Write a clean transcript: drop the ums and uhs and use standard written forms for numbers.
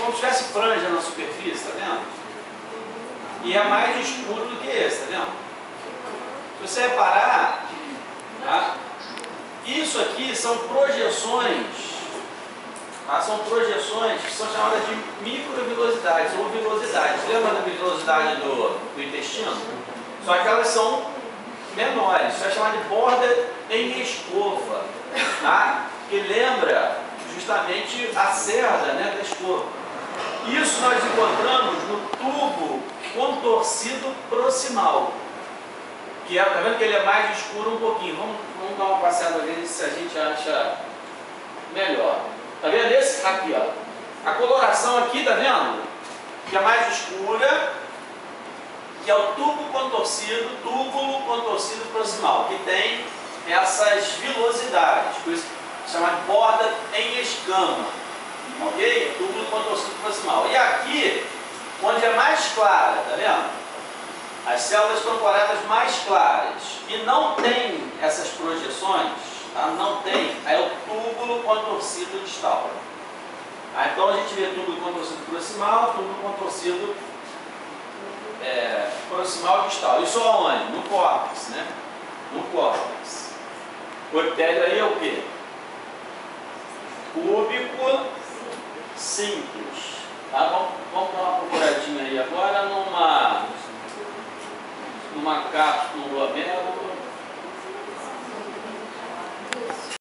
como se tivesse franja na superfície, tá vendo? E é mais escuro do que esse, tá vendo? Se você reparar, tá? Isso aqui são projeções, tá? São projeções que são chamadas de microvilosidades ou vilosidades. Lembra da vilosidade do intestino? Só que elas são menores. Isso é chamado de borda em escova, tá? Que lembra justamente a cerda, né, da escova. Isso nós encontramos no tubo contorcido proximal, que é, tá vendo que ele é mais escuro um pouquinho. Vamos dar uma passeada nele se a gente acha melhor. Tá vendo esse aqui, ó? A coloração aqui, tá vendo? Que é mais escura, que é o túbulo contorcido proximal, que tem essas vilosidades, por isso chama de borda em escama, ok? Túbulo contorcido proximal. E aqui, onde é mais clara, tá vendo? As células estão coloradas mais claras e não tem essas projeções, tá? Não tem, aí é o túbulo contorcido distal. Então a gente vê túbulo contorcido proximal, túbulo contorcido proximal distal. Isso aonde? No córtex, né? No córtex. O epitélio aí é o quê? Cúbico simples. Tá? Vamos dar uma procuradinha aí agora numa cápsula, no glomero.